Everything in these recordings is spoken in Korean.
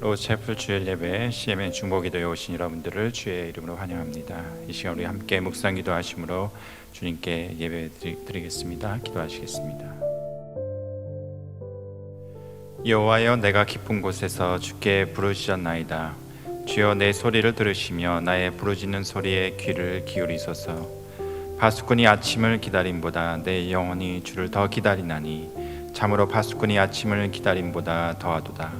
로체플 주일 예배 CMN 중보기도에 오신 여러분들을 주의 이름으로 환영합니다. 이 시간 우리 함께 묵상 기도하심으로 주님께 예배 드리겠습니다. 기도하시겠습니다. 여호와여, 내가 깊은 곳에서 주께 부르짖었나이다. 주여, 내 소리를 들으시며 나의 부르짖는 소리에 귀를 기울이소서. 파수꾼이 아침을 기다림보다 내 영혼이 주를 더 기다리나니 참으로 파수꾼이 아침을 기다림보다 더하도다.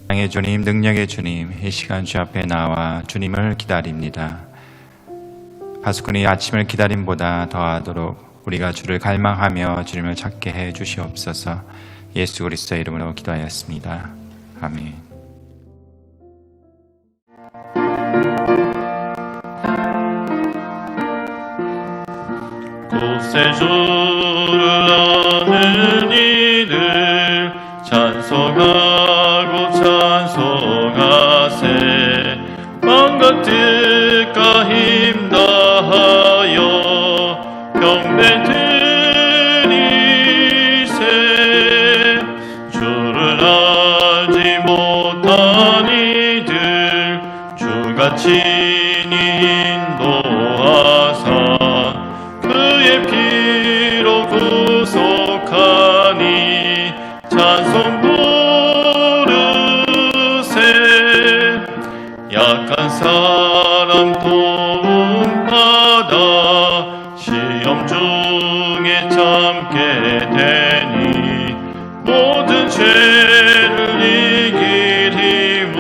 사랑의 주님, 능력의 주님, 이 시간 주 앞에 나와 주님을 기다립니다. 파수꾼이 아침을 기다림보다 더하도록 우리가 주를 갈망하며 주님을 찾게 해 주시옵소서. 예수 그리스도의 이름으로 기도하였습니다. 아멘. 곳에 주를 아는 이들 찬송하고 찬송하세. 마음과 뜻과 힘 다하여 경배 드리세. 주를 알지 못한 이들 주가 친히 인도하사 그의 피로 구속하니 찬송 부르세. 약한 사람 도움받아 시험 중에 참게 되니 모든 죄를 이길 힘은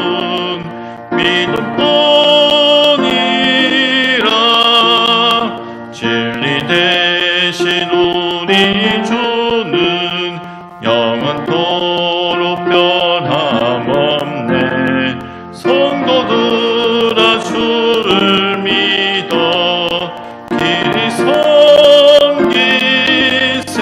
믿음뿐이라. 진리 대신 우리 주는 영원토록 변함없네. 성도들아, 주를 믿어 길이 섬기세.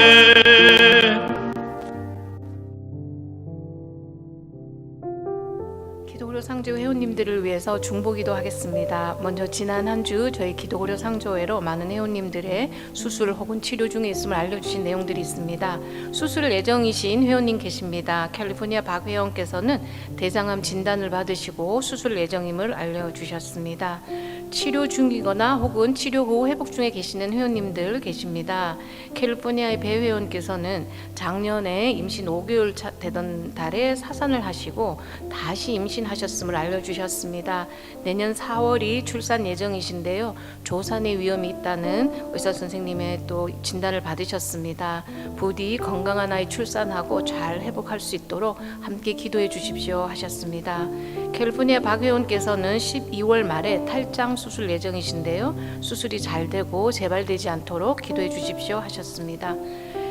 기도고려 상조 회원님들을 위해서 중보기도 하겠습니다. 먼저 지난 한 주 저희 기도고려 상조회로 많은 회원님들의 수술 혹은 치료 중에 있음을 알려주신 내용들이 있습니다. 수술 예정이신 회원님 계십니다. 캘리포니아 박 회원께서는 대장암 진단을 받으시고 수술 예정임을 알려주셨습니다. 치료 중이거나 혹은 치료 후 회복 중에 계시는 회원님들 계십니다. 캘리포니아의 배 회원께서는 작년에 임신 5개월 되던 달에 사산을 하시고 다시 임신하셨음을 알려주셨습니다. 내년 4월이 출산 예정이신데요. 조산의 위험이 있다는 의사 선생님의 또 진단을 받으셨습니다. 부디 건강한 아이 출산하고 잘 회복할 수 있도록 함께 기도해 주십시오 하셨습니다. 캘리포니아 박 회원께서는 12월 말에 탈장 수술 예정이신데요. 수술이 잘 되고 재발되지 않도록 기도해 주십시오 하셨습니다.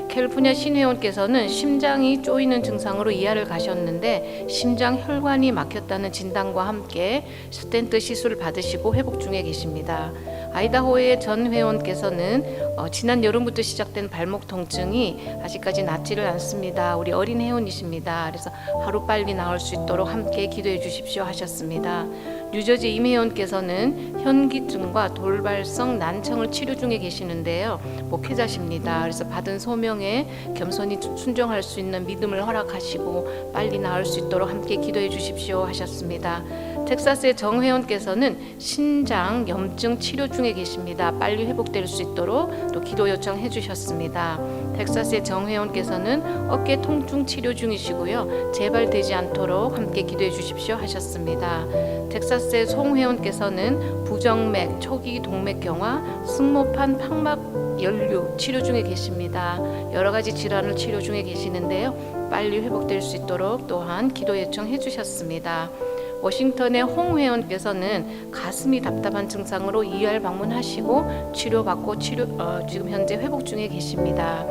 캘리포니아 신회원께서는 심장이 쪼이는 증상으로 이하를 가셨는데 심장 혈관이 막혔다는 진단과 함께 스텐트 시술을 받으시고 회복 중에 계십니다. 아이다호의 전 회원께서는 지난 여름부터 시작된 발목 통증이 아직까지 낫지를 않습니다. 우리 어린 회원이십니다. 그래서 하루빨리 나을 수 있도록 함께 기도해 주십시오 하셨습니다. 뉴저지 임 회원께서는 현기증과 돌발성 난청을 치료 중에 계시는데요. 목회자십니다. 그래서 받은 소명에 겸손히 순종할 수 있는 믿음을 허락하시고 빨리 나을 수 있도록 함께 기도해 주십시오 하셨습니다. 텍사스의 정 회원께서는 신장 염증 치료 중에 계십니다. 빨리 회복될 수 있도록 또 기도 요청해 주셨습니다. 텍사스의 정 회원께서는 어깨 통증 치료 중이시고요. 재발되지 않도록 함께 기도해 주십시오 하셨습니다. 텍사스의 송 회원께서는 부정맥, 초기 동맥경화, 승모판 판막 연류 치료 중에 계십니다. 여러 가지 질환을 치료 중에 계시는데요. 빨리 회복될 수 있도록 또한 기도 요청해 주셨습니다. 워싱턴의 홍 회원께서는 가슴이 답답한 증상으로 ER 방문하시고 치료받고 지금 현재 회복 중에 계십니다.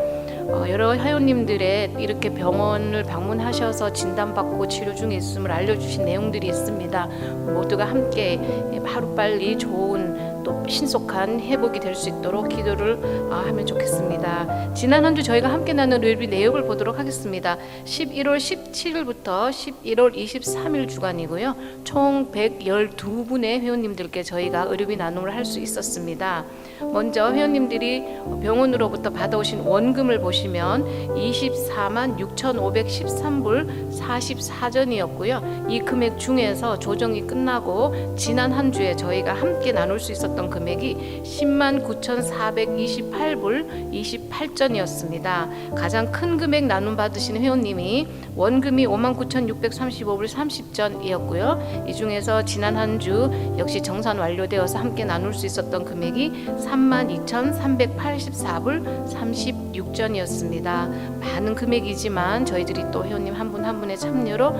여러 회원님들의 이렇게 병원을 방문하셔서 진단받고 치료 중에 있음을 알려주신 내용들이 있습니다. 모두가 함께 하루빨리 좋은 또 신속한 회복이 될 수 있도록 기도를 하면 좋겠습니다. 지난 한 주 저희가 함께 나눈 의뢰 내역을 보도록 하겠습니다. 11월 17일부터 11월 23일 주간이고요. 총 112분의 회원님들께 저희가 의료비 나눔을 할 수 있었습니다. 먼저 회원님들이 병원으로부터 받아오신 원금을 보시면 24만 6,513불 44전이었고요. 이 금액 중에서 조정이 끝나고 지난 한 주에 저희가 함께 나눌 수 있었던 금액이 10만 9,428불 28전이었습니다. 가장 큰 금액 나눔 받으신 회원님이 원금이 59,635불 30전이었고요. 이 중에서 지난 한 주 역시 정산 완료되어서 함께 나눌 수 있었던 금액이 32,384불 36전이었습니다. 많은 금액이지만 저희들이 또 회원님 한 분 한 분의 참여로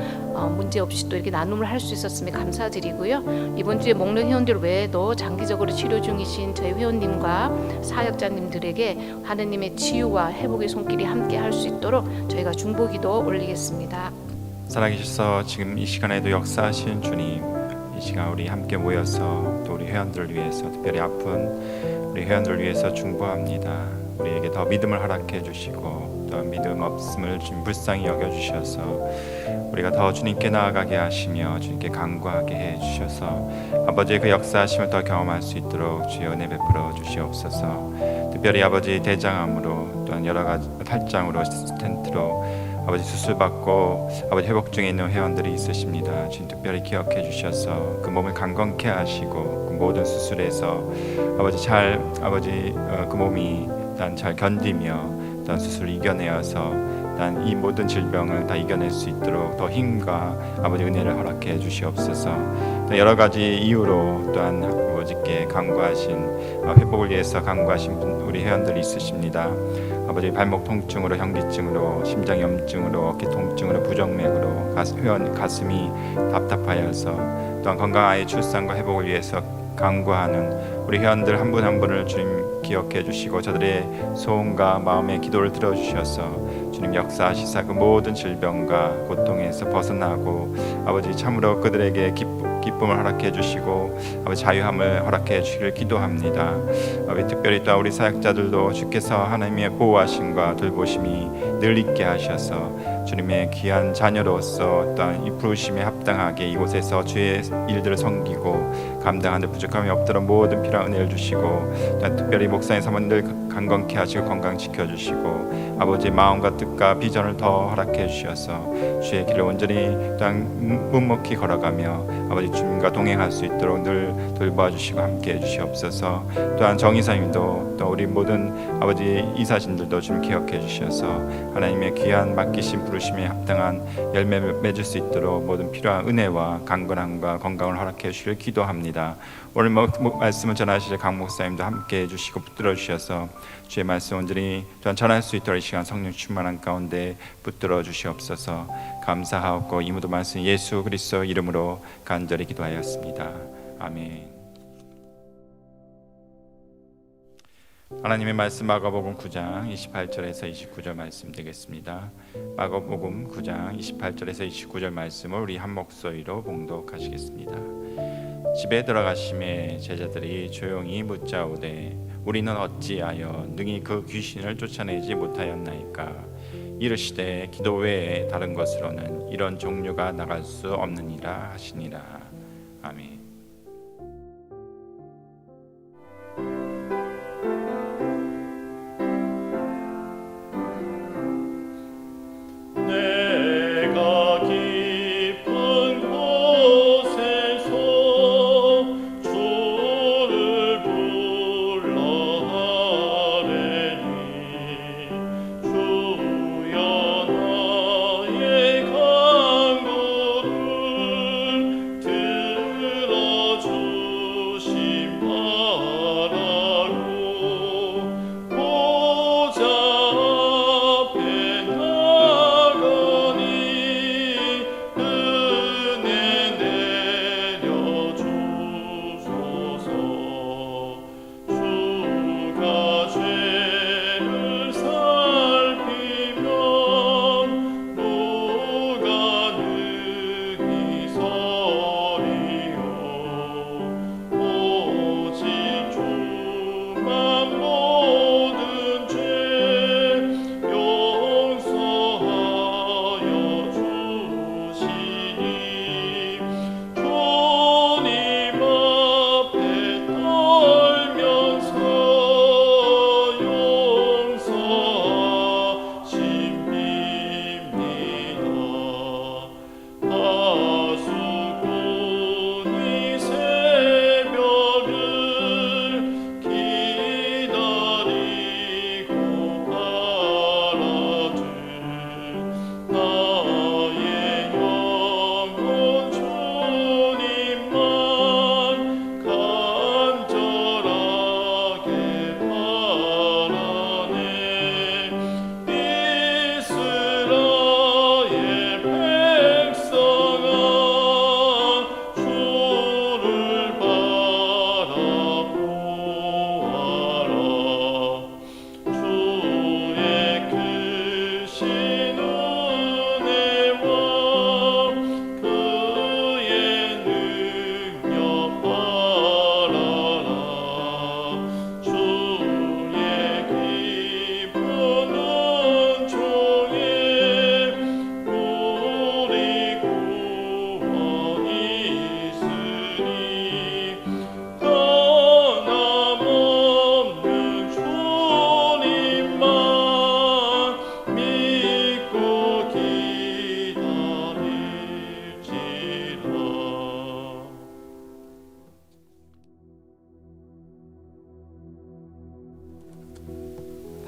문제없이 또 이렇게 나눔을 할 수 있었음에 감사드리고요. 이번 주에 목록 회원들 외에도 장기적으로 치료 중이신 저희 회원님과 사역자님들에게 하느님의 치유와 회복의 손길이 함께 할 수 있도록 저희가 중보기도 올리겠습니다. 살아계셔서 지금 이 시간에도 역사하신 주님, 이 시간 우리 함께 모여서 또 우리 회원들을 위해서, 특별히 아픈 우리 회원들을 위해서 중보합니다. 우리에게 더 믿음을 허락해 주시고 또 믿음 없음을 주님 불쌍히 여겨 주셔서 우리가 더 주님께 나아가게 하시며 주님께 간구하게 해 주셔서 아버지의 그 역사하심을 더 경험할 수 있도록 주의 은혜 베풀어 주시옵소서. 특별히 아버지 대장암으로 또한 여러 가지 탈장으로 스텐트로 아버지 수술받고 아버지 회복 중에 있는 회원들이 있으십니다. 주님 특별히 기억해 주셔서 그 몸을 강건케 하시고 그 모든 수술에서 아버지 그 몸이 잘 견디며 수술을 이겨내어서 이 모든 질병을 다 이겨낼 수 있도록 더 힘과 아버지 은혜를 허락해 주시옵소서. 여러 가지 이유로 또한 아버지께 간구하신 회복을 위해서 간구하신 우리 회원들이 있으십니다. 아버지 발목 통증으로, 현기증으로, 심장 염증으로, 어깨 통증으로, 부정맥으로 회원 가슴이 답답하여서 또한 건강한 아이의 출산과 회복을 위해서 간구하는 우리 회원들 한 분 한 분을 주님 기억해 주시고 저들의 소원과 마음의 기도를 들어주셔서 주님 역사하시사 그 모든 질병과 고통에서 벗어나고 아버지 참으로 그들에게 기쁨을 허락해 주시고 아버지 자유함을 허락해 주시길 기도합니다. 아버지 특별히 또 우리 사역자들도 주께서 하나님의 보호하심과 돌보심이 늘 있게 하셔서 주님의 귀한 자녀로서 어떤 이 부르심에 합당하게 이곳에서 주의 일들을 섬기고 감당하는 데 부족함이 없도록 모든 필요한 은혜를 주시고 또한 특별히 목사님 사모님들 강건케 하시고 건강 지켜주시고 아버지의 마음과 뜻과 비전을 더 허락해 주셔서 주의 길을 온전히 또한 묵묵히 걸어가며 아버지 주님과 동행할 수 있도록 늘 돌봐 주시고 함께 해 주시옵소서. 또한 정의사님도 또 우리 모든 아버지 이사진들도 좀 기억해 주셔서 하나님의 귀한 맡기신 부르심에 합당한 열매 맺을 수 있도록 모든 필요한 은혜와 강건함과 건강을 허락해 주시길 기도합니다. 오늘 말씀을 전하실 강 목사님도 함께 해주시고 붙들어 주셔서 주의 말씀 온전히 또한 전할 수 있도록 이 시간 성령 충만한 가운데 붙들어 주시옵소서. 감사하옵고 이 모든 말씀 예수 그리스도 이름으로 간절히 기도하였습니다. 아멘. 하나님의 말씀 마가복음 9장 28절에서 29절 말씀 되겠습니다. 마가복음 9장 28절에서 29절 말씀을 우리 한 목소리로 봉독하시겠습니다. 집에 들어가심에 제자들이 조용히 묻자오되 우리는 어찌하여 능히 그 귀신을 쫓아내지 못하였나이까. 이르시되 기도 외에 다른 것으로는 이런 종류가 나갈 수 없느니라 하시니라. 아멘. 주여 나의 간구를 들어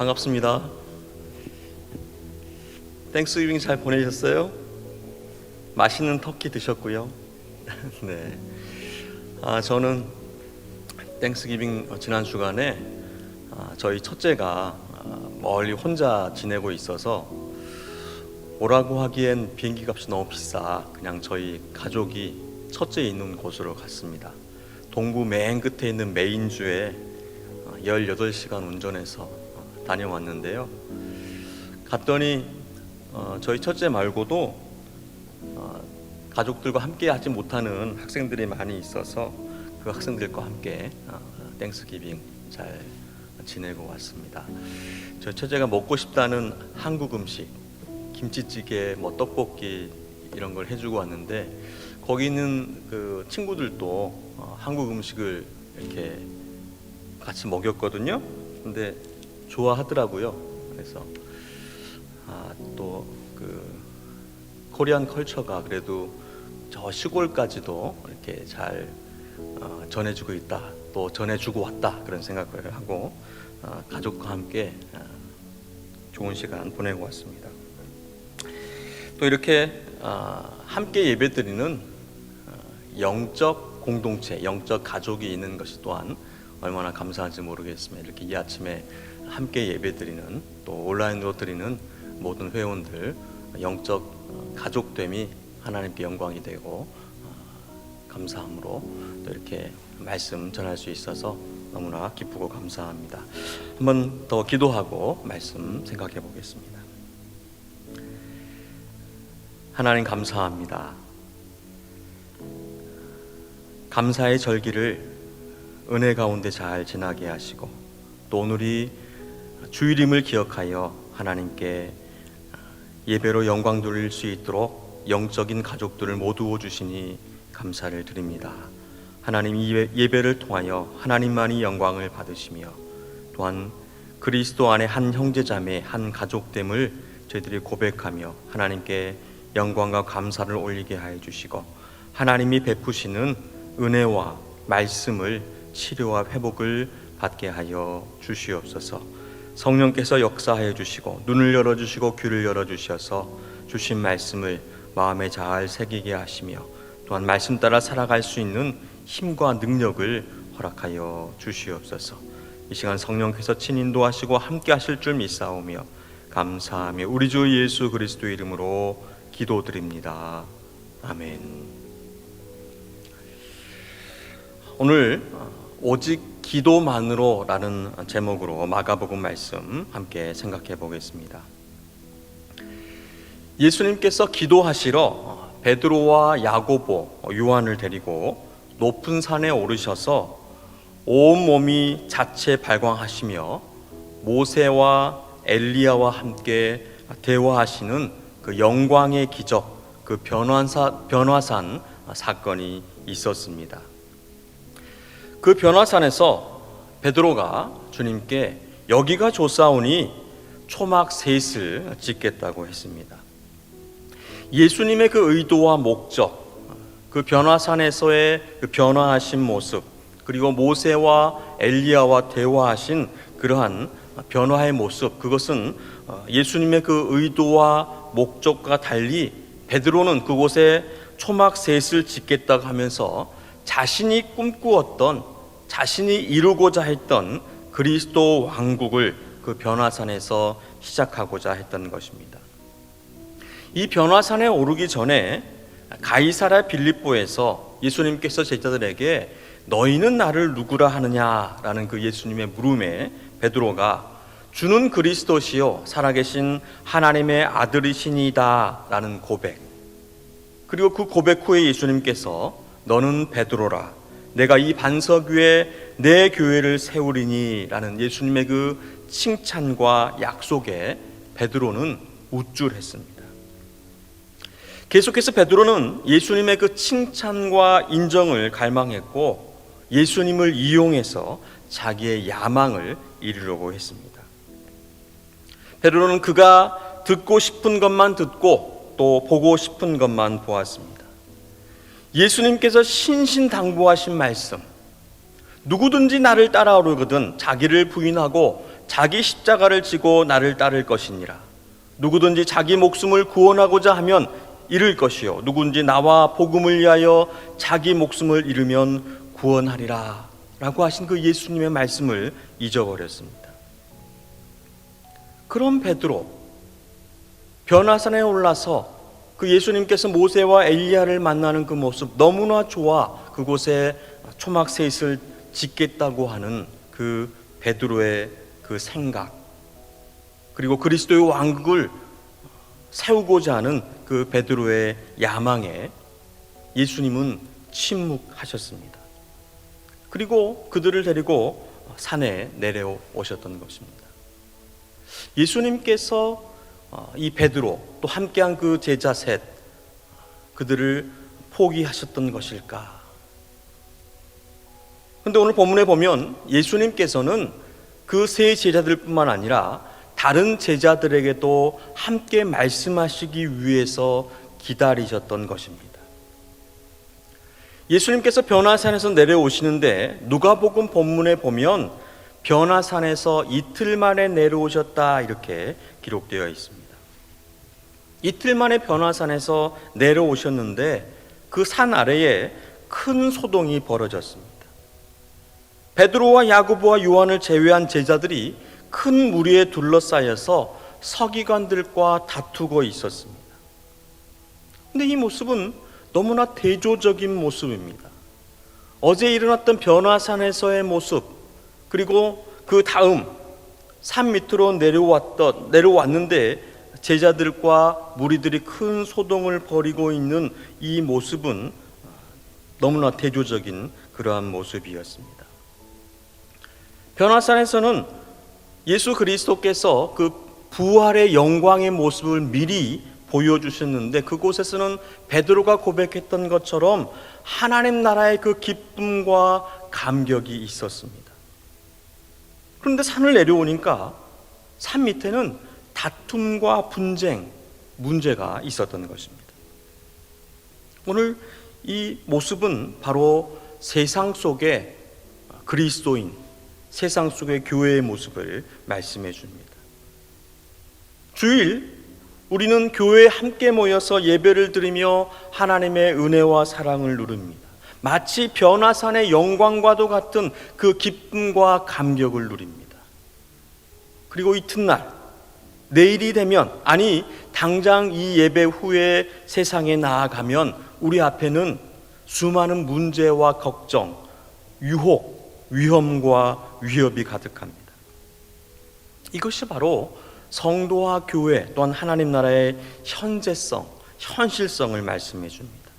반갑습니다. 땡스기빙 잘 보내셨어요? 맛있는 터키 드셨고요. 네. 저는 땡스기빙 지난 주간에 저희 첫째가 멀리 혼자 지내고 있어서 오라고 하기엔 비행기 값이 너무 비싸. 그냥 저희 가족이 첫째 있는 곳으로 갔습니다. 동부 맨 끝에 있는 메인주에 18시간 운전해서 다녀왔는데요. 갔더니 저희 첫째 말고도 가족들과 함께 하지 못하는 학생들이 많이 있어서 그 학생들과 함께 땡스기빙 잘 지내고 왔습니다. 저희 첫째가 먹고 싶다는 한국 음식, 김치찌개, 떡볶이 이런 걸 해주고 왔는데 거기 있는 그 친구들도 한국 음식을 이렇게 같이 먹였거든요. 근데 좋아하더라고요. 그래서 또 그 코리안 컬처가 그래도 저 시골까지도 이렇게 잘 전해주고 있다, 또 전해주고 왔다, 그런 생각을 하고 가족과 함께 좋은 시간 보내고 왔습니다. 또 이렇게 함께 예배드리는 영적 공동체, 영적 가족이 있는 것이 또한 얼마나 감사한지 모르겠습니다. 이렇게 이 아침에 함께 예배드리는, 또 온라인으로 드리는 모든 회원들 영적 가족됨이 하나님께 영광이 되고 감사함으로 또 이렇게 말씀 전할 수 있어서 너무나 기쁘고 감사합니다. 한번 더 기도하고 말씀 생각해 보겠습니다. 하나님 감사합니다. 감사의 절기를 은혜 가운데 잘 지나게 하시고 또 오늘이 주일임을 기억하여 하나님께 예배로 영광 돌릴 수 있도록 영적인 가족들을 모두어 주시니 감사를 드립니다. 하나님, 이 예배를 통하여 하나님만이 영광을 받으시며 또한 그리스도 안에 한 형제자매, 한 가족됨을 저희들이 고백하며 하나님께 영광과 감사를 올리게 하여 주시고 하나님이 베푸시는 은혜와 말씀을 치료와 회복을 받게 하여 주시옵소서. 성령께서 역사하여 주시고 눈을 열어주시고 귀를 열어주셔서 주신 말씀을 마음에 잘 새기게 하시며 또한 말씀 따라 살아갈 수 있는 힘과 능력을 허락하여 주시옵소서. 이 시간 성령께서 친인도하시고 함께 하실 줄 믿사오며 감사하며 우리 주 예수 그리스도 이름으로 기도드립니다. 아멘. 오늘 오직 기도만으로라는 제목으로 마가복음 말씀 함께 생각해 보겠습니다. 예수님께서 기도하시러 베드로와 야고보, 요한을 데리고 높은 산에 오르셔서 온몸이 자체 발광하시며 모세와 엘리야와 함께 대화하시는 그 영광의 기적, 그 변화산 사건이 있었습니다. 그 변화산에서 베드로가 주님께 여기가 좋사오니 초막 셋을 짓겠다고 했습니다. 예수님의 그 의도와 목적, 그 변화산에서의 그 변화하신 모습, 그리고 모세와 엘리야와 대화하신 그러한 변화의 모습, 그것은 예수님의 그 의도와 목적과 달리 베드로는 그곳에 초막 셋을 짓겠다고 하면서 자신이 꿈꾸었던, 자신이 이루고자 했던 그리스도 왕국을 그 변화산에서 시작하고자 했던 것입니다. 이 변화산에 오르기 전에 가이사랴 빌립보에서 예수님께서 제자들에게 너희는 나를 누구라 하느냐라는 그 예수님의 물음에 베드로가 주는 그리스도시요 살아계신 하나님의 아들이시니이다 라는 고백, 그리고 그 고백 후에 예수님께서 너는 베드로라 내가 이 반석 위에 내 교회를 세우리니 라는 예수님의 그 칭찬과 약속에 베드로는 우쭐했습니다. 계속해서 베드로는 예수님의 그 칭찬과 인정을 갈망했고 예수님을 이용해서 자기의 야망을 이루려고 했습니다. 베드로는 그가 듣고 싶은 것만 듣고 또 보고 싶은 것만 보았습니다. 예수님께서 신신당부하신 말씀, 누구든지 나를 따라오려거든 자기를 부인하고 자기 십자가를 지고 나를 따를 것이니라. 누구든지 자기 목숨을 구원하고자 하면 잃을 것이요 누구든지 나와 복음을 위하여 자기 목숨을 잃으면 구원하리라 라고 하신 그 예수님의 말씀을 잊어버렸습니다. 그런 베드로, 변화산에 올라서 그 예수님께서 모세와 엘리야를 만나는 그 모습 너무나 좋아 그곳에 초막셋을 짓겠다고 하는 그 베드로의 그 생각, 그리고 그리스도의 왕국을 세우고자 하는 그 베드로의 야망에 예수님은 침묵하셨습니다. 그리고 그들을 데리고 산에 내려오셨던 것입니다. 예수님께서 이 베드로 또 함께한 그 제자 셋, 그들을 포기하셨던 것일까? 그런데 오늘 본문에 보면 예수님께서는 그 세 제자들뿐만 아니라 다른 제자들에게도 함께 말씀하시기 위해서 기다리셨던 것입니다. 예수님께서 변화산에서 내려오시는데 누가복음 본문에 보면 변화산에서 이틀 만에 내려오셨다 이렇게 기록되어 있습니다. 이틀 만에 변화산에서 내려오셨는데 그 산 아래에 큰 소동이 벌어졌습니다. 베드로와 야고보와 요한을 제외한 제자들이 큰 무리에 둘러싸여서 서기관들과 다투고 있었습니다. 그런데 이 모습은 너무나 대조적인 모습입니다. 어제 일어났던 변화산에서의 모습, 그리고 그 다음 산 밑으로 내려왔는데 제자들과 무리들이 큰 소동을 벌이고 있는 이 모습은 너무나 대조적인 그러한 모습이었습니다. 변화산에서는 예수 그리스도께서 그 부활의 영광의 모습을 미리 보여주셨는데 그곳에서는 베드로가 고백했던 것처럼 하나님 나라의 그 기쁨과 감격이 있었습니다. 그런데 산을 내려오니까 산 밑에는 다툼과 분쟁, 문제가 있었던 것입니다. 오늘 이 모습은 바로 세상 속의 그리스도인, 세상 속의 교회의 모습을 말씀해 줍니다. 주일 우리는 교회에 함께 모여서 예배를 드리며 하나님의 은혜와 사랑을 누립니다. 마치 변화산의 영광과도 같은 그 기쁨과 감격을 누립니다. 그리고 이튿날 내일이 되면, 아니 당장 이 예배 후에 세상에 나아가면 우리 앞에는 수많은 문제와 걱정, 유혹, 위험과 위협이 가득합니다. 이것이 바로 성도와 교회 또한 하나님 나라의 현재성, 현실성을 말씀해 줍니다.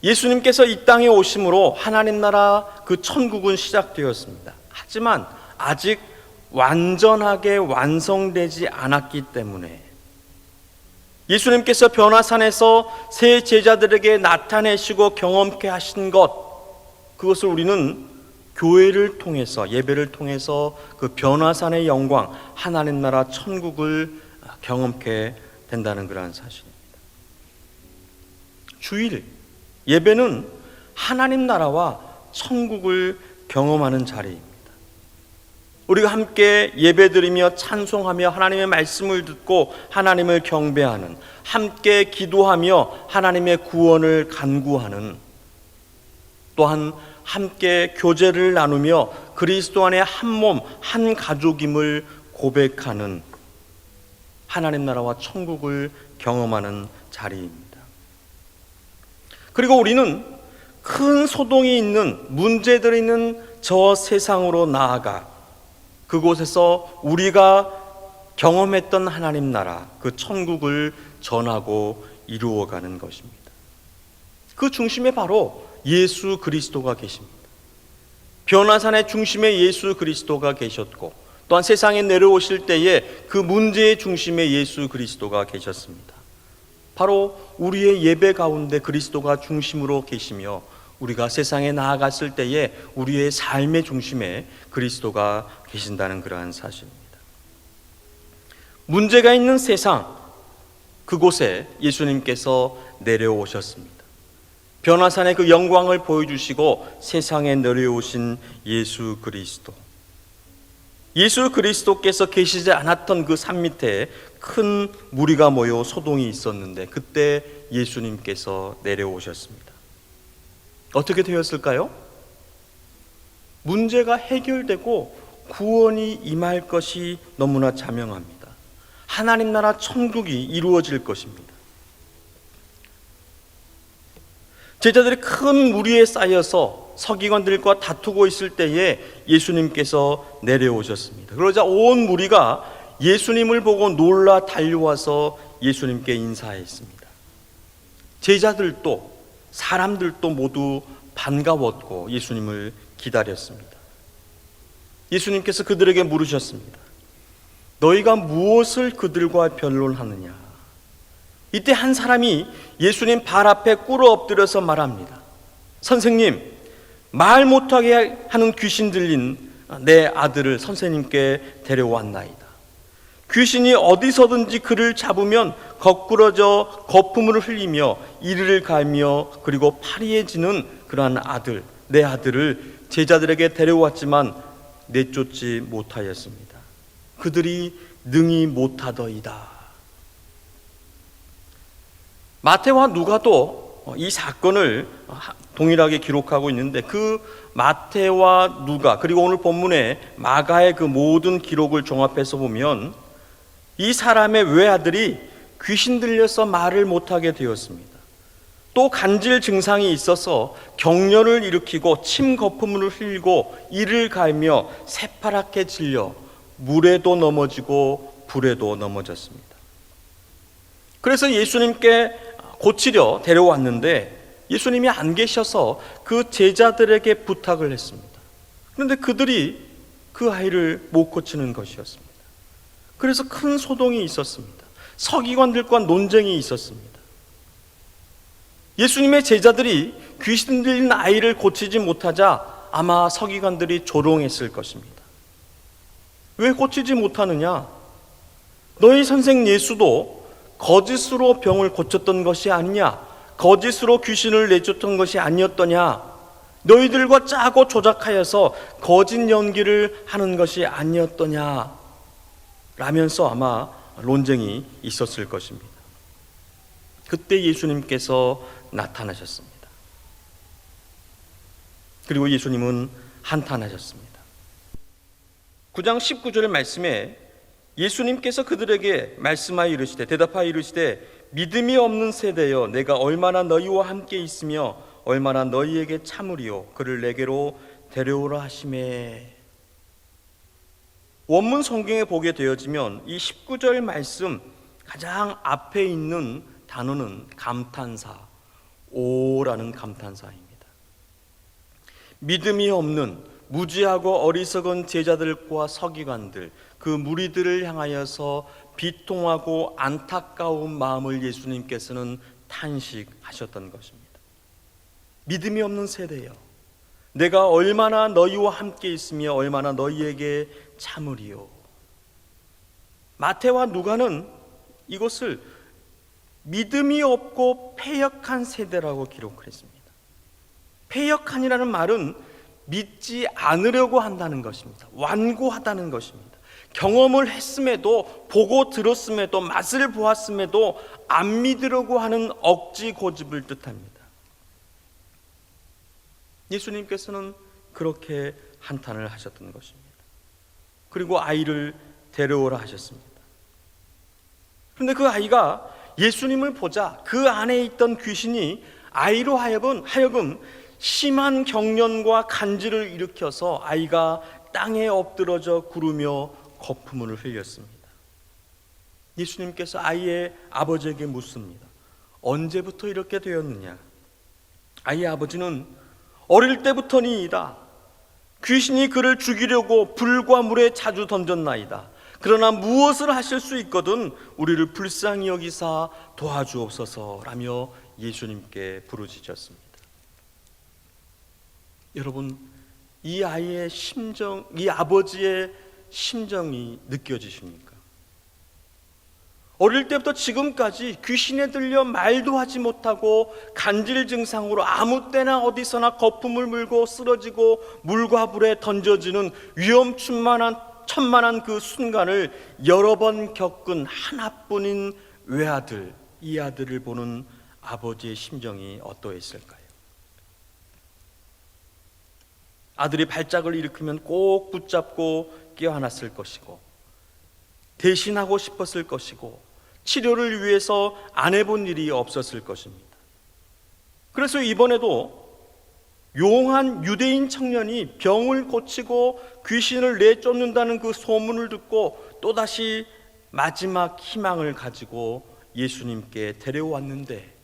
예수님께서 이 땅에 오심으로 하나님 나라 그 천국은 시작되었습니다. 하지만 아직 완전하게 완성되지 않았기 때문에 예수님께서 변화산에서 새 제자들에게 나타내시고 경험케 하신 것, 그것을 우리는 교회를 통해서, 예배를 통해서 그 변화산의 영광, 하나님 나라 천국을 경험케 된다는 그러한 사실입니다. 주일 예배는 하나님 나라와 천국을 경험하는 자리입니다. 우리가 함께 예배드리며 찬송하며 하나님의 말씀을 듣고 하나님을 경배하는, 함께 기도하며 하나님의 구원을 간구하는, 또한 함께 교제를 나누며 그리스도 안에 한 몸, 한 가족임을 고백하는 하나님 나라와 천국을 경험하는 자리입니다. 그리고 우리는 큰 소동이 있는, 문제들이 있는 저 세상으로 나아가 그곳에서 우리가 경험했던 하나님 나라, 그 천국을 전하고 이루어가는 것입니다. 그 중심에 바로 예수 그리스도가 계십니다. 변화산의 중심에 예수 그리스도가 계셨고, 또한 세상에 내려오실 때에 그 문제의 중심에 예수 그리스도가 계셨습니다. 바로 우리의 예배 가운데 그리스도가 중심으로 계시며, 우리가 세상에 나아갔을 때에 우리의 삶의 중심에 그리스도가 계신다는 그러한 사실입니다. 문제가 있는 세상, 그곳에 예수님께서 내려오셨습니다. 변화산의 그 영광을 보여주시고 세상에 내려오신 예수 그리스도, 예수 그리스도께서 계시지 않았던 그 산 밑에 큰 무리가 모여 소동이 있었는데 그때 예수님께서 내려오셨습니다. 어떻게 되었을까요? 문제가 해결되고 구원이 임할 것이 너무나 자명합니다. 하나님 나라 천국이 이루어질 것입니다. 제자들이 큰 무리에 쌓여서 서기관들과 다투고 있을 때에 예수님께서 내려오셨습니다. 그러자 온 무리가 예수님을 보고 놀라 달려와서 예수님께 인사했습니다. 제자들도 사람들도 모두 반가웠고 예수님을 기다렸습니다. 예수님께서 그들에게 물으셨습니다. 너희가 무엇을 그들과 변론하느냐? 이때 한 사람이 예수님 발 앞에 꿇어 엎드려서 말합니다. 선생님, 말 못하게 하는 귀신 들린 내 아들을 선생님께 데려왔나이다. 귀신이 어디서든지 그를 잡으면 거꾸러져 거품을 흘리며 이를 갈며 그리고 파리해지는 그러한 아들, 내 아들을 제자들에게 데려왔지만 내쫓지 못하였습니다. 그들이 능히 못하더이다. 마태와 누가도 이 사건을 동일하게 기록하고 있는데 그 마태와 누가 그리고 오늘 본문에 마가의 그 모든 기록을 종합해서 보면 이 사람의 외아들이 귀신 들려서 말을 못하게 되었습니다. 또 간질 증상이 있어서 경련을 일으키고 침 거품을 흘리고 이를 갈며 새파랗게 질려 물에도 넘어지고 불에도 넘어졌습니다. 그래서 예수님께 고치려 데려왔는데 예수님이 안 계셔서 그 제자들에게 부탁을 했습니다. 그런데 그들이 그 아이를 못 고치는 것이었습니다. 그래서 큰 소동이 있었습니다. 서기관들과 논쟁이 있었습니다. 예수님의 제자들이 귀신 들린 아이를 고치지 못하자 아마 서기관들이 조롱했을 것입니다. 왜 고치지 못하느냐? 너희 선생 예수도 거짓으로 병을 고쳤던 것이 아니냐? 거짓으로 귀신을 내쫓던 것이 아니었더냐? 너희들과 짜고 조작하여서 거짓 연기를 하는 것이 아니었더냐? 라면서 아마 논쟁이 있었을 것입니다. 그때 예수님께서 나타나셨습니다. 그리고 예수님은 한탄하셨습니다. 9장 19절의 말씀에 예수님께서 그들에게 말씀하여 이르시되 대답하여 이르시되 믿음이 없는 세대여 내가 얼마나 너희와 함께 있으며 얼마나 너희에게 참으리요 그를 내게로 데려오라 하시매. 원문 성경에 보게 되어지면 이 19절 말씀 가장 앞에 있는 단어는 감탄사, 오라는 감탄사입니다. 믿음이 없는 무지하고 어리석은 제자들과 서기관들, 그 무리들을 향하여서 비통하고 안타까운 마음을 예수님께서는 탄식하셨던 것입니다. 믿음이 없는 세대여, 내가 얼마나 너희와 함께 있으며 얼마나 너희에게 참으리요. 마태와 누가는 이것을 믿음이 없고 패역한 세대라고 기록을 했습니다. 패역한이라는 말은 믿지 않으려고 한다는 것입니다. 완고하다는 것입니다. 경험을 했음에도 보고 들었음에도 맛을 보았음에도 안 믿으려고 하는 억지 고집을 뜻합니다. 예수님께서는 그렇게 한탄을 하셨던 것입니다. 그리고 아이를 데려오라 하셨습니다. 그런데 그 아이가 예수님을 보자 그 안에 있던 귀신이 아이로 하여금 심한 경련과 간질을 일으켜서 아이가 땅에 엎드러져 구르며 거품을 흘렸습니다. 예수님께서 아이의 아버지에게 묻습니다. 언제부터 이렇게 되었느냐? 아이의 아버지는 어릴 때부터니이다. 귀신이 그를 죽이려고 불과 물에 자주 던졌나이다. 그러나 무엇을 하실 수 있거든 우리를 불쌍히 여기사 도와주옵소서라며 예수님께 부르짖었습니다. 여러분, 이 아이의 심정, 이 아버지의 심정이 느껴지십니까? 어릴 때부터 지금까지 귀신에 들려 말도 하지 못하고 간질 증상으로 아무 때나 어디서나 거품을 물고 쓰러지고 물과 불에 던져지는 위험충만한 천만한 그 순간을 여러 번 겪은 하나뿐인 외아들, 이 아들을 보는 아버지의 심정이 어떠했을까요? 아들이 발작을 일으키면 꼭 붙잡고 껴안았을 것이고, 대신하고 싶었을 것이고, 치료를 위해서 안 해본 일이 없었을 것입니다. 그래서 이번에도 용한 유대인 청년이 병을 고치고 귀신을 내쫓는다는 그 소문을 듣고 또다시 마지막 희망을 가지고 예수님께 데려왔는데,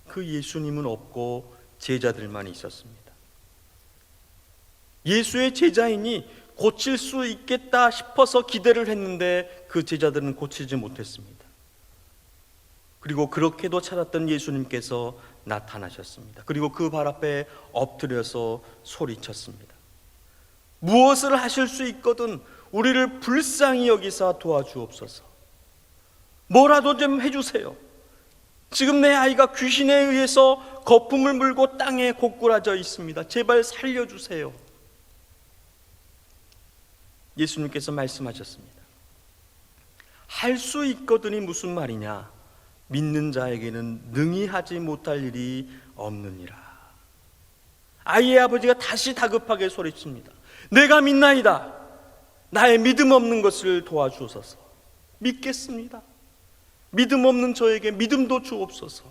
그 예수님은 없고 제자들만 있었습니다. 예수의 제자이니 고칠 수 있겠다 싶어서 기대를 했는데 그 제자들은 고치지 못했습니다. 그리고 그렇게도 찾았던 예수님께서 나타나셨습니다. 그리고 그 발 앞에 엎드려서 소리쳤습니다. 무엇을 하실 수 있거든 우리를 불쌍히 여기사 도와주옵소서. 뭐라도 좀 해주세요. 지금 내 아이가 귀신에 의해서 거품을 물고 땅에 고꾸라져 있습니다. 제발 살려주세요. 예수님께서 말씀하셨습니다. 할 수 있거든이 무슨 말이냐? 믿는 자에게는 능히 하지 못할 일이 없느니라. 아이의 아버지가 다시 다급하게 소리칩니다. 내가 믿나이다. 나의 믿음 없는 것을 도와주소서. 믿겠습니다. 믿음 없는 저에게 믿음도 주옵소서.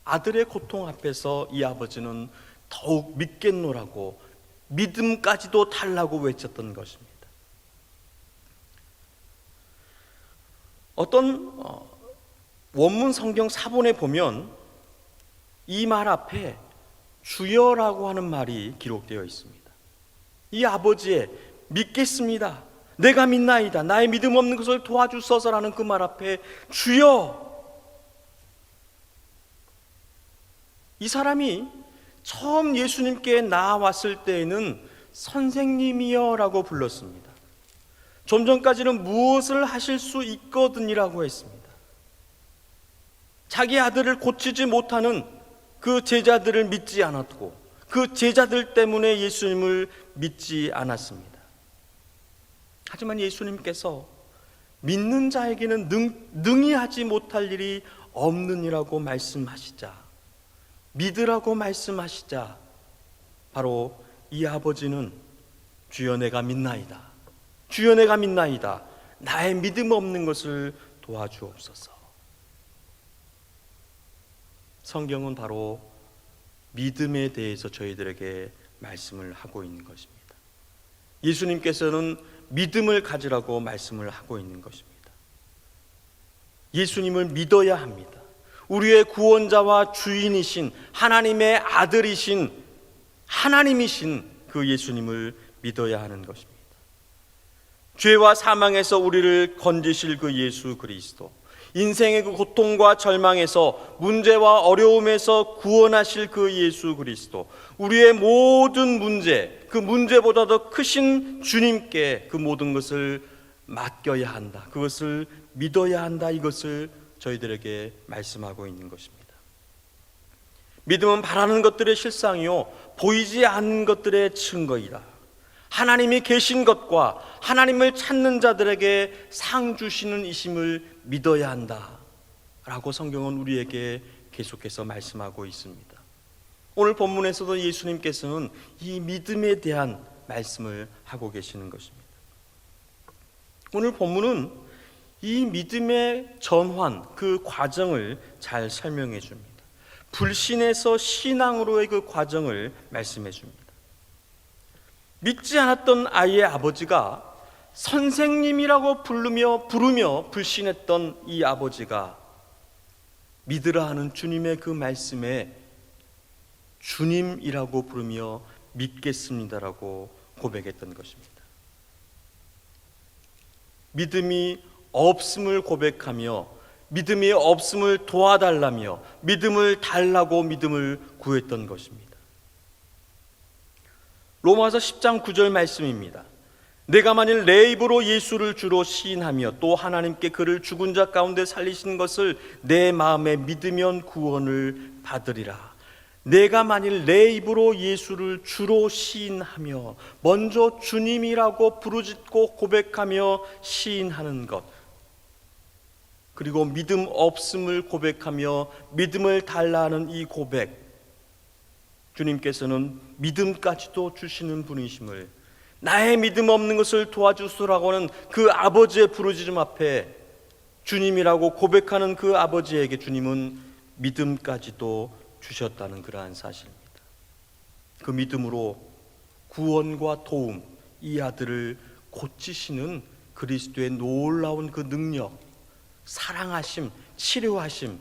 아들의 고통 앞에서 이 아버지는 더욱 믿겠노라고 믿음까지도 달라고 외쳤던 것입니다. 어떤 원문 성경 사본에 보면 이 말 앞에 주여라고 하는 말이 기록되어 있습니다. 이 아버지의 믿겠습니다, 내가 믿나이다, 나의 믿음 없는 것을 도와주소서라는 그 말 앞에 주여, 이 사람이 처음 예수님께 나왔을 때에는 선생님이여 라고 불렀습니다. 좀 전까지는 무엇을 하실 수 있거든이라고 했습니다. 자기 아들을 고치지 못하는 그 제자들을 믿지 않았고, 그 제자들 때문에 예수님을 믿지 않았습니다. 하지만 예수님께서 믿는 자에게는 능히 하지 못할 일이 없느니라고 말씀하시자, 믿으라고 말씀하시자, 바로 이 아버지는 주여 내가 믿나이다, 주여 내가 믿나이다, 나의 믿음 없는 것을 도와주옵소서. 성경은 바로 믿음에 대해서 저희들에게 말씀을 하고 있는 것입니다. 예수님께서는 믿음을 가지라고 말씀을 하고 있는 것입니다. 예수님을 믿어야 합니다. 우리의 구원자와 주인이신 하나님의 아들이신 하나님이신 그 예수님을 믿어야 하는 것입니다. 죄와 사망에서 우리를 건지실 그 예수 그리스도, 인생의 그 고통과 절망에서, 문제와 어려움에서 구원하실 그 예수 그리스도, 우리의 모든 문제, 그 문제보다 더 크신 주님께 그 모든 것을 맡겨야 한다, 그것을 믿어야 한다, 이것을 저희들에게 말씀하고 있는 것입니다. 믿음은 바라는 것들의 실상이요 보이지 않는 것들의 증거이다. 하나님이 계신 것과 하나님을 찾는 자들에게 상 주시는 이심을 믿어야 한다 라고 성경은 우리에게 계속해서 말씀하고 있습니다. 오늘 본문에서도 예수님께서는 이 믿음에 대한 말씀을 하고 계시는 것입니다. 오늘 본문은 이 믿음의 전환, 그 과정을 잘 설명해 줍니다. 불신에서 신앙으로의 그 과정을 말씀해 줍니다. 믿지 않았던 아이의 아버지가 선생님이라고 부르며 불신했던 이 아버지가 믿으라 하는 주님의 그 말씀에 주님이라고 부르며 믿겠습니다라고 고백했던 것입니다. 믿음이 없음을 고백하며 믿음이 없음을 도와달라며 믿음을 달라고 믿음을 구했던 것입니다. 로마서 10장 9절 말씀입니다. 내가 만일 내 입으로 예수를 주로 시인하며 또 하나님께 그를 죽은 자 가운데 살리신 것을 내 마음에 믿으면 구원을 받으리라. 내가 만일 내 입으로 예수를 주로 시인하며 먼저 주님이라고 부르짖고 고백하며 시인하는 것, 그리고 믿음 없음을 고백하며 믿음을 달라 하는 이 고백, 주님께서는 믿음까지도 주시는 분이심을, 나의 믿음 없는 것을 도와주소라고 하는 그 아버지의 부르짖음 앞에 주님이라고 고백하는 그 아버지에게 주님은 믿음까지도 주셨다는 그러한 사실입니다. 그 믿음으로 구원과 도움, 이 아들을 고치시는 그리스도의 놀라운 그 능력, 사랑하심, 치료하심,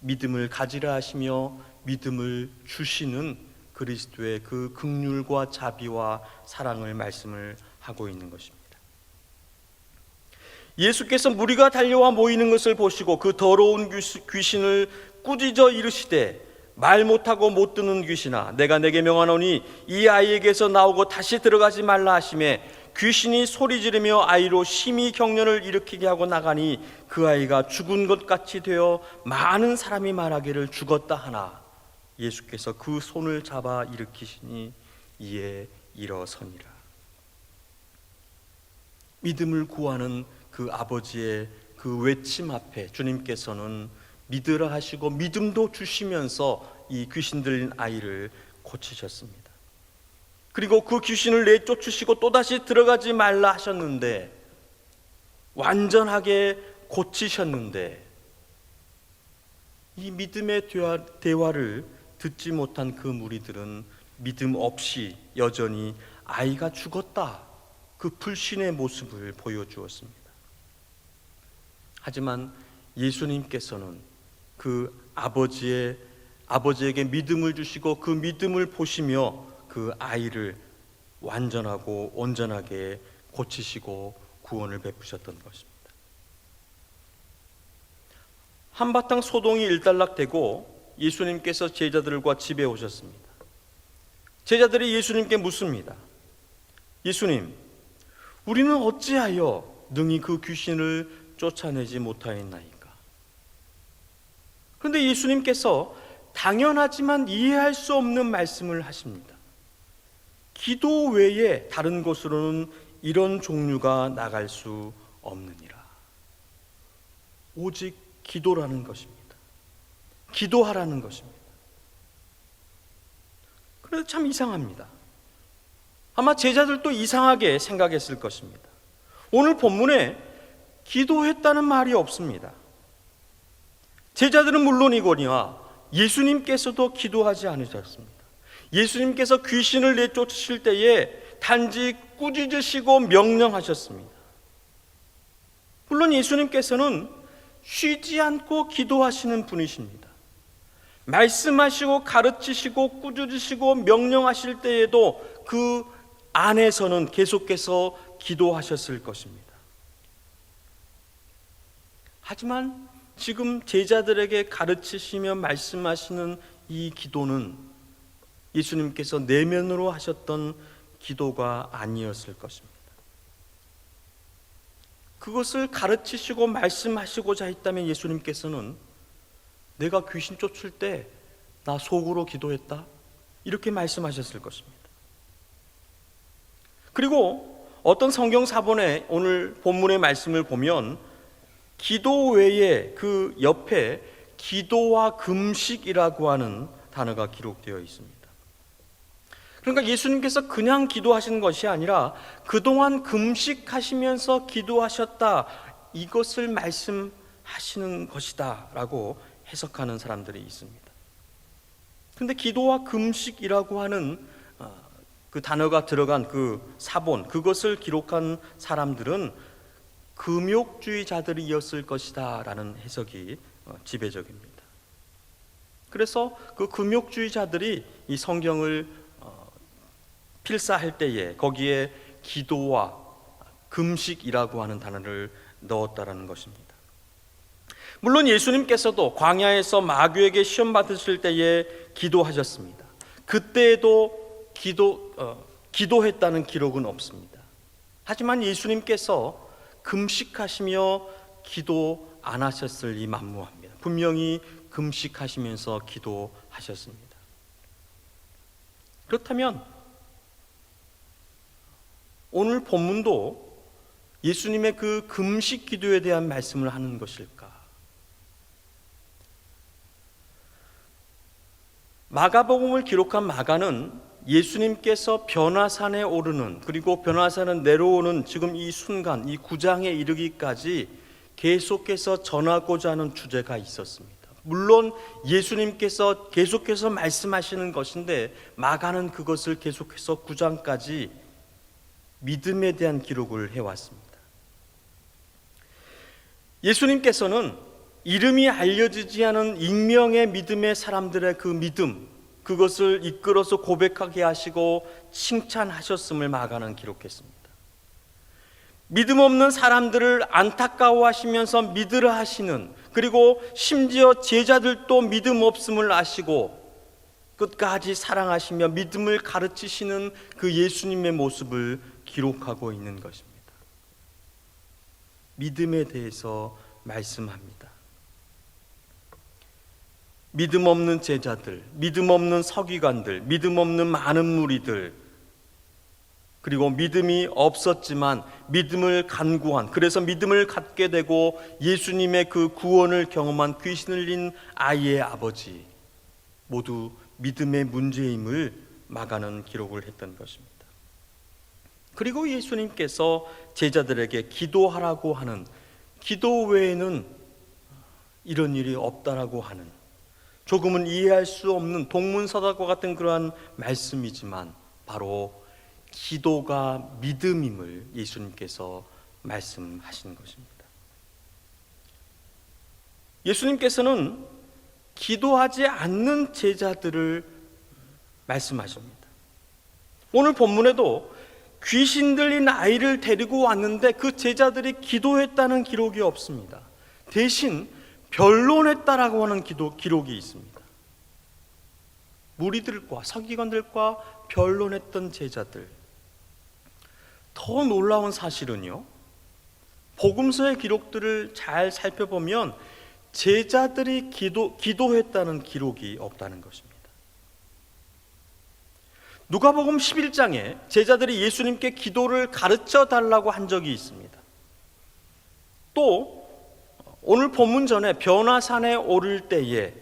믿음을 가지라 하시며 믿음을 주시는 그리스도의 그 긍휼과 자비와 사랑을 말씀을 하고 있는 것입니다. 예수께서 무리가 달려와 모이는 것을 보시고 그 더러운 귀신을 꾸짖어 이르시되, 말 못하고 못 듣는 귀신아, 내가 내게 명하노니 이 아이에게서 나오고 다시 들어가지 말라 하시매, 귀신이 소리 지르며 아이로 심히 경련을 일으키게 하고 나가니 그 아이가 죽은 것 같이 되어 많은 사람이 말하기를 죽었다 하나, 예수께서 그 손을 잡아 일으키시니 이에 일어서니라. 믿음을 구하는 그 아버지의 그 외침 앞에 주님께서는 믿으라 하시고 믿음도 주시면서 이 귀신 들린 아이를 고치셨습니다. 그리고 그 귀신을 내쫓으시고 또다시 들어가지 말라 하셨는데, 완전하게 고치셨는데, 이 믿음의 대화를 듣지 못한 그 무리들은 믿음 없이 여전히 아이가 죽었다, 그 불신의 모습을 보여주었습니다. 하지만 예수님께서는 그 아버지에게 믿음을 주시고 그 믿음을 보시며 그 아이를 완전하고 온전하게 고치시고 구원을 베푸셨던 것입니다. 한바탕 소동이 일단락되고 예수님께서 제자들과 집에 오셨습니다. 제자들이 예수님께 묻습니다. 예수님, 우리는 어찌하여 능히 그 귀신을 쫓아내지 못하였나이까? 그런데 예수님께서 당연하지만 이해할 수 없는 말씀을 하십니다. 기도 외에 다른 곳으로는 이런 종류가 나갈 수 없느니라. 오직 기도라는 것입니다. 기도하라는 것입니다. 그래서 참 이상합니다. 아마 제자들도 이상하게 생각했을 것입니다. 오늘 본문에 기도했다는 말이 없습니다. 제자들은 물론이거니와 예수님께서도 기도하지 않으셨습니다. 예수님께서 귀신을 내쫓으실 때에 단지 꾸짖으시고 명령하셨습니다. 물론 예수님께서는 쉬지 않고 기도하시는 분이십니다. 말씀하시고 가르치시고 꾸짖으시고 명령하실 때에도 그 안에서는 계속해서 기도하셨을 것입니다. 하지만 지금 제자들에게 가르치시며 말씀하시는 이 기도는 예수님께서 내면으로 하셨던 기도가 아니었을 것입니다. 그것을 가르치시고 말씀하시고자 했다면 예수님께서는 내가 귀신 쫓을 때 나 속으로 기도했다, 이렇게 말씀하셨을 것입니다. 그리고 어떤 성경 사본에 오늘 본문의 말씀을 보면 기도 외에 그 옆에 기도와 금식이라고 하는 단어가 기록되어 있습니다. 그러니까 예수님께서 그냥 기도하시는 것이 아니라 그동안 금식하시면서 기도하셨다, 이것을 말씀하시는 것이다 라고 해석하는 사람들이 있습니다. 그런데 기도와 금식이라고 하는 그 단어가 들어간 그 사본, 그것을 기록한 사람들은 금욕주의자들이었을 것이다 라는 해석이 지배적입니다. 그래서 그 금욕주의자들이 이 성경을 필사할 때에 거기에 기도와 금식이라고 하는 단어를 넣었다라는 것입니다. 물론 예수님께서도 광야에서 마귀에게 시험 받으실 때에 기도하셨습니다. 그때에도 기도했다는 기록은 없습니다. 하지만 예수님께서 금식하시며 기도 안 하셨을 리 만무합니다. 분명히 금식하시면서 기도하셨습니다. 그렇다면 오늘 본문도 예수님의 그 금식 기도에 대한 말씀을 하는 것일까? 마가복음을 기록한 마가는 예수님께서 변화산에 오르는, 그리고 변화산을 내려오는 지금 이 순간, 이 9장에 이르기까지 계속해서 전하고자 하는 주제가 있었습니다. 물론 예수님께서 계속해서 말씀하시는 것인데 마가는 그것을 계속해서 9장까지 믿음에 대한 기록을 해왔습니다. 예수님께서는 이름이 알려지지 않은 익명의 믿음의 사람들의 그 믿음, 그것을 이끌어서 고백하게 하시고 칭찬하셨음을 마가는 기록했습니다. 믿음 없는 사람들을 안타까워하시면서 믿으라 하시는, 그리고 심지어 제자들도 믿음 없음을 아시고 끝까지 사랑하시며 믿음을 가르치시는 그 예수님의 모습을 기록하고 있는 것입니다. 믿음에 대해서 말씀합니다. 믿음 없는 제자들, 믿음 없는 서기관들, 믿음 없는 많은 무리들, 그리고 믿음이 없었지만 믿음을 간구한, 그래서 믿음을 갖게 되고 예수님의 그 구원을 경험한 귀신 들린 아이의 아버지, 모두 믿음의 문제임을 마가는 기록을 했던 것입니다. 그리고 예수님께서 제자들에게 기도하라고 하는, 기도 외에는 이런 일이 없다라고 하는, 조금은 이해할 수 없는 동문서답과 같은 그러한 말씀이지만 바로 기도가 믿음임을 예수님께서 말씀하신 것입니다. 예수님께서는 기도하지 않는 제자들을 말씀하십니다. 오늘 본문에도 귀신 들린 아이를 데리고 왔는데 그 제자들이 기도했다는 기록이 없습니다. 대신 변론했다라고 하는 기록이 있습니다. 무리들과 서기관들과 변론했던 제자들. 더 놀라운 사실은요, 복음서의 기록들을 잘 살펴보면 제자들이 기도했다는 기록이 없다는 것입니다. 누가복음 11장에 제자들이 예수님께 기도를 가르쳐 달라고 한 적이 있습니다. 또 오늘 본문 전에 변화산에 오를 때에,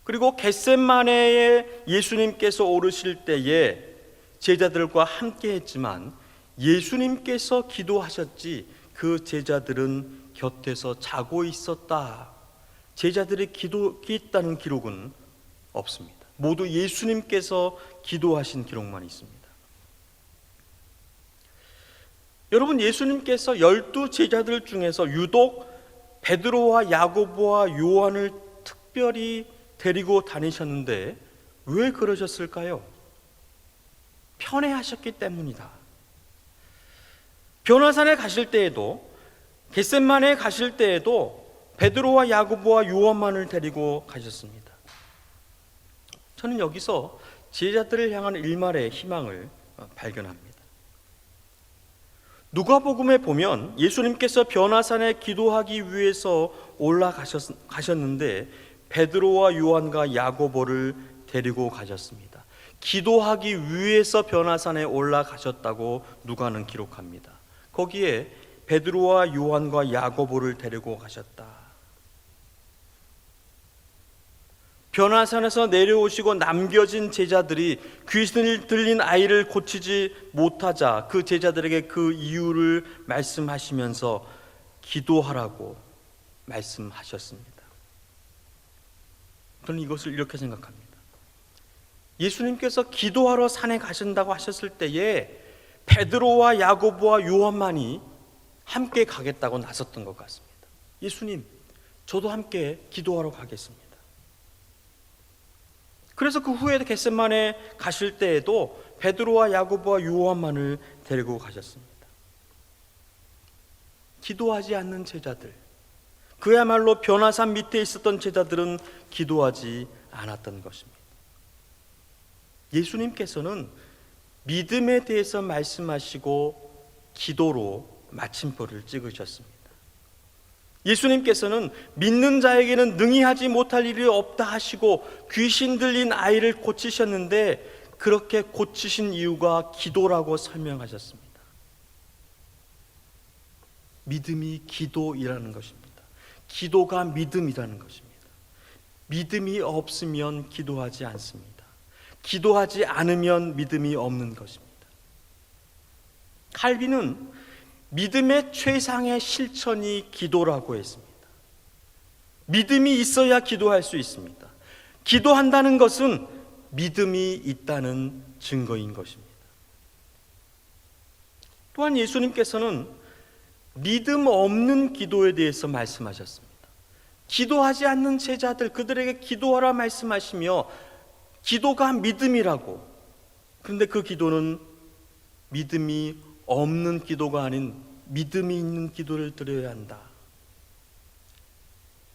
그리고 겟셋마네에 예수님께서 오르실 때에 제자들과 함께 했지만 예수님께서 기도하셨지 그 제자들은 곁에서 자고 있었다, 제자들이 기도했다는 기록은 없습니다. 모두 예수님께서 기도하신 기록만 있습니다. 여러분, 예수님께서 12 제자들 중에서 유독 베드로와 야고보와 요한을 특별히 데리고 다니셨는데 왜 그러셨을까요? 편애하셨기 때문이다. 변화산에 가실 때에도, 겟셋마네에 가실 때에도 베드로와 야고보와 요한만을 데리고 가셨습니다. 저는 여기서 제자들을 향한 일말의 희망을 발견합니다. 누가복음에 보면 예수님께서 변화산에 기도하기 위해서 올라가셨는데 베드로와 요한과 야고보를 데리고 가셨습니다. 기도하기 위해서 변화산에 올라가셨다고 누가는 기록합니다. 거기에 베드로와 요한과 야고보를 데리고 가셨다. 변화산에서 내려오시고 남겨진 제자들이 귀신을 들린 아이를 고치지 못하자 그 제자들에게 그 이유를 말씀하시면서 기도하라고 말씀하셨습니다. 저는 이것을 이렇게 생각합니다. 예수님께서 기도하러 산에 가신다고 하셨을 때에 베드로와 야고보와 요한만이 함께 가겠다고 나섰던 것 같습니다. 예수님, 저도 함께 기도하러 가겠습니다. 그래서 그 후에 겟셋마네 가실 때에도 베드로와 야고보와 요한만을 데리고 가셨습니다. 기도하지 않는 제자들, 그야말로 변화산 밑에 있었던 제자들은 기도하지 않았던 것입니다. 예수님께서는 믿음에 대해서 말씀하시고 기도로 마침표를 찍으셨습니다. 예수님께서는 믿는 자에게는 능히 하지 못할 일이 없다 하시고 귀신 들린 아이를 고치셨는데, 그렇게 고치신 이유가 기도라고 설명하셨습니다. 믿음이 기도이라는 것입니다. 기도가 믿음이라는 것입니다. 믿음이 없으면 기도하지 않습니다. 기도하지 않으면 믿음이 없는 것입니다. 칼빈은 믿음의 최상의 실천이 기도라고 했습니다. 믿음이 있어야 기도할 수 있습니다. 기도한다는 것은 믿음이 있다는 증거인 것입니다. 또한 예수님께서는 믿음 없는 기도에 대해서 말씀하셨습니다. 기도하지 않는 제자들, 그들에게 기도하라 말씀하시며 기도가 믿음이라고. 그런데 그 기도는 믿음이 없는 기도가 아닌 믿음이 있는 기도를 드려야 한다.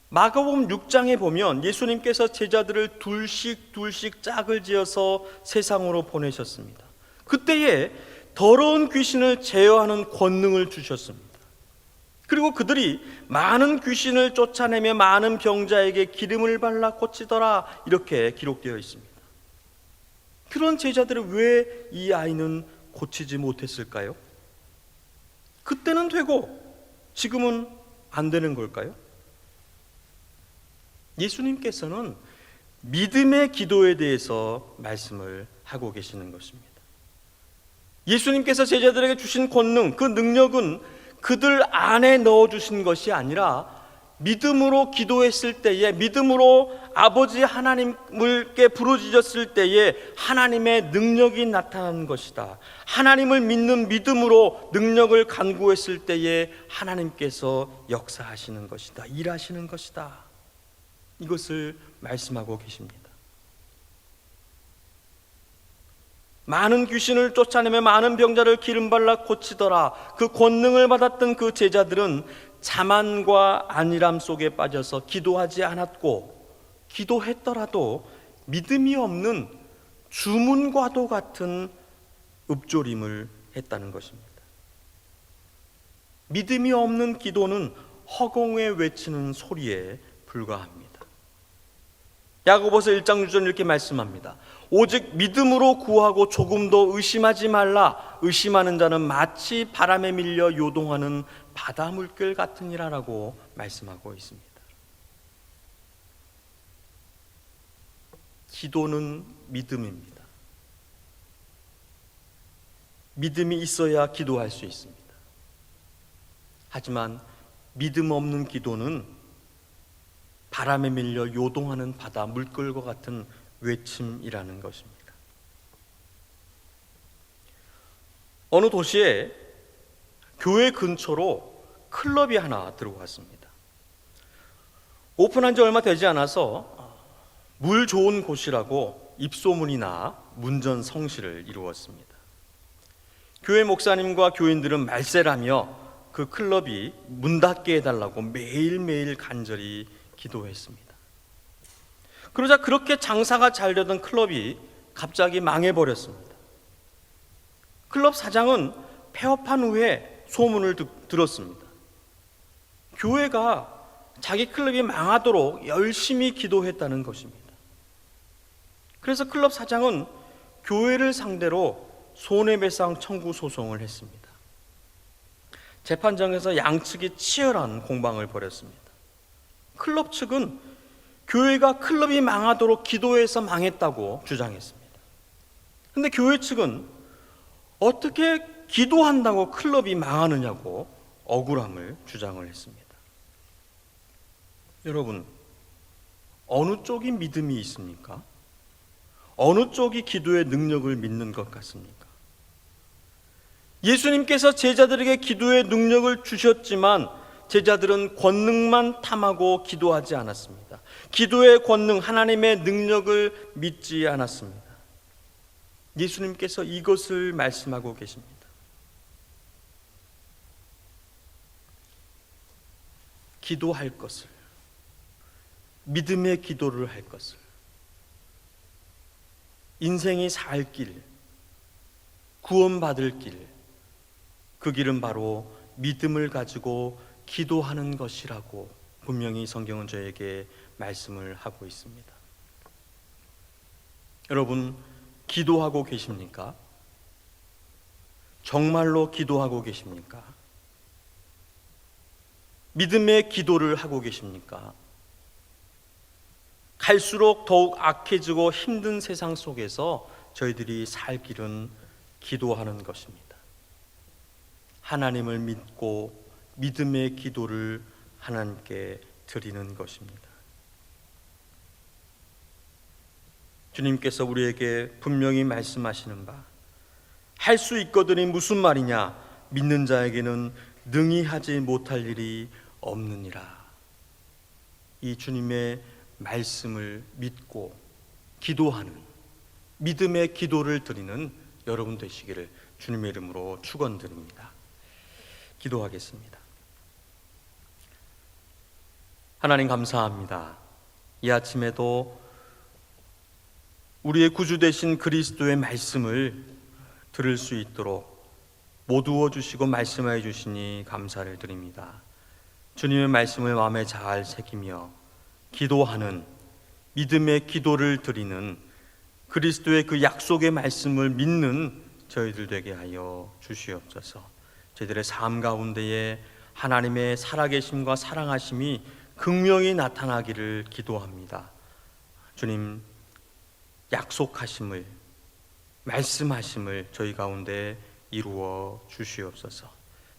마가복음 6장에 보면 예수님께서 제자들을 둘씩 짝을 지어서 세상으로 보내셨습니다. 그때에 더러운 귀신을 제어하는 권능을 주셨습니다. 그리고 그들이 많은 귀신을 쫓아내며 많은 병자에게 기름을 발라 고치더라, 이렇게 기록되어 있습니다. 그런 제자들을 왜 이 아이는 고치지 못했을까요? 그때는 되고 지금은 안 되는 걸까요? 예수님께서는 믿음의 기도에 대해서 말씀을 하고 계시는 것입니다. 예수님께서 제자들에게 주신 권능, 그 능력은 그들 안에 넣어주신 것이 아니라 믿음으로 기도했을 때에, 믿음으로 아버지 하나님께 부르짖었을 때에 하나님의 능력이 나타나는 것이다. 하나님을 믿는 믿음으로 능력을 간구했을 때에 하나님께서 역사하시는 것이다, 일하시는 것이다. 이것을 말씀하고 계십니다. 많은 귀신을 쫓아내며 많은 병자를 기름 발라 고치더라. 그 권능을 받았던 그 제자들은 자만과 안일함 속에 빠져서 기도하지 않았고, 기도했더라도 믿음이 없는 주문과도 같은 읊조림을 했다는 것입니다. 믿음이 없는 기도는 허공에 외치는 소리에 불과합니다. 야고보서 1장 6절 이렇게 말씀합니다. 오직 믿음으로 구하고 조금도 의심하지 말라. 의심하는 자는 마치 바람에 밀려 요동하는 바다 물결 같으니라라고 말씀하고 있습니다. 기도는 믿음입니다. 믿음이 있어야 기도할 수 있습니다. 하지만 믿음 없는 기도는 바람에 밀려 요동하는 바다 물결과 같은 외침이라는 것입니다. 어느 도시에 교회 근처로 클럽이 하나 들어왔습니다. 오픈한 지 얼마 되지 않아서 물 좋은 곳이라고 입소문이 나 문전성시를 이루었습니다. 교회 목사님과 교인들은 말세라며 그 클럽이 문 닫게 해달라고 매일매일 간절히 기도했습니다. 그러자 그렇게 장사가 잘 되던 클럽이 갑자기 망해버렸습니다. 클럽 사장은 폐업한 후에 소문을 들었습니다. 교회가 자기 클럽이 망하도록 열심히 기도했다는 것입니다. 그래서 클럽 사장은 교회를 상대로 손해배상 청구 소송을 했습니다. 재판장에서 양측이 치열한 공방을 벌였습니다. 클럽 측은 교회가 클럽이 망하도록 기도해서 망했다고 주장했습니다. 그런데 교회 측은 어떻게 기도한다고 클럽이 망하느냐고 억울함을 주장을 했습니다. 여러분, 어느 쪽이 믿음이 있습니까? 어느 쪽이 기도의 능력을 믿는 것 같습니까? 예수님께서 제자들에게 기도의 능력을 주셨지만 제자들은 권능만 탐하고 기도하지 않았습니다. 기도의 권능, 하나님의 능력을 믿지 않았습니다. 예수님께서 이것을 말씀하고 계십니다. 기도할 것을, 믿음의 기도를 할 것을, 인생이 살 길, 구원받을 길, 그 길은 바로 믿음을 가지고 기도하는 것이라고 분명히 성경은 저에게 말씀을 하고 있습니다. 여러분, 기도하고 계십니까? 정말로 기도하고 계십니까? 믿음의 기도를 하고 계십니까? 갈수록 더욱 악해지고 힘든 세상 속에서 저희들이 살 길은 기도하는 것입니다. 하나님을 믿고 믿음의 기도를 하나님께 드리는 것입니다. 주님께서 우리에게 분명히 말씀하시는 바, 할 수 있거든이 무슨 말이냐? 믿는 자에게는 능히 하지 못할 일이 없느니라. 이 주님의 말씀을 믿고 기도하는 믿음의 기도를 드리는 여러분 되시기를 주님의 이름으로 축원드립니다. 기도하겠습니다. 하나님 감사합니다. 이 아침에도 우리의 구주 되신 그리스도의 말씀을 들을 수 있도록 모두어 주시고 말씀하여 주시니 감사를 드립니다. 주님의 말씀을 마음에 잘 새기며 기도하는 믿음의 기도를 드리는 그리스도의 그 약속의 말씀을 믿는 저희들 되게 하여 주시옵소서. 저희들의 삶 가운데에 하나님의 살아계심과 사랑하심이 극명히 나타나기를 기도합니다. 주님, 약속하심을, 말씀하심을 저희 가운데 이루어 주시옵소서.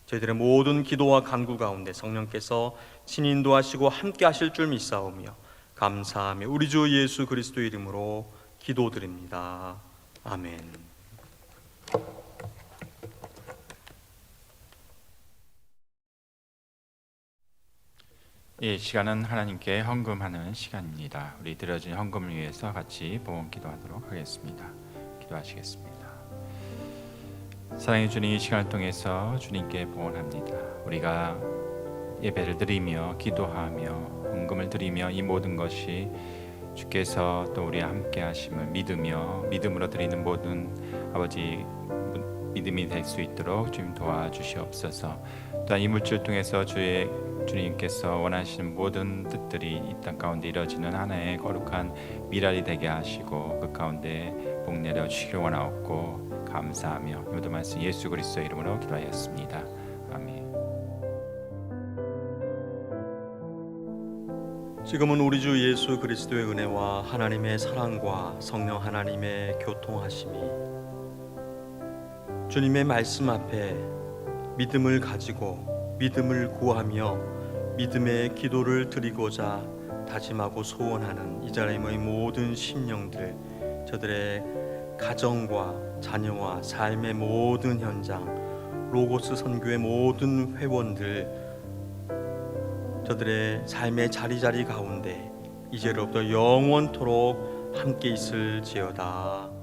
저희들의 모든 기도와 간구 가운데 성령께서 친히 인도하시고 함께 하실 줄 믿사오며 감사하며 우리 주 예수 그리스도 이름으로 기도드립니다. 아멘. 이 시간은 하나님께 헌금하는 시간입니다. 우리 드려진 헌금을 위해서 같이 봉헌 기도하도록 하겠습니다. 기도하시겠습니다. 사랑의 주님, 이 시간을 통해서 주님께 봉헌합니다. 우리가 예배를 드리며 기도하며 헌금을 드리며 이 모든 것이 주께서 또 우리와 함께 하심을 믿으며 믿음으로 드리는 모든 아버지 믿음이 될 수 있도록 주님 도와주시옵소서. 또한 이 물질을 통해서 주님께서 원하시는 모든 뜻들이 이 땅 가운데 이루어지는 하나의 거룩한 미랄이 되게 하시고 그 가운데 복 내려 주시기를 원하옵고 감사하며 모든 말씀 예수 그리스도의 이름으로 기도하였습니다. 아멘. 지금은 우리 주 예수 그리스도의 은혜와 하나님의 사랑과 성령 하나님의 교통하심이 주님의 말씀 앞에 믿음을 가지고 믿음을 구하며 믿음의 기도를 드리고자 다짐하고 소원하는 이 자리의 모든 심령들, 저들의 가정과 자녀와 삶의 모든 현장, 로고스 선교의 모든 회원들, 저들의 삶의 자리자리 가운데 이제로부터 영원토록 함께 있을지어다.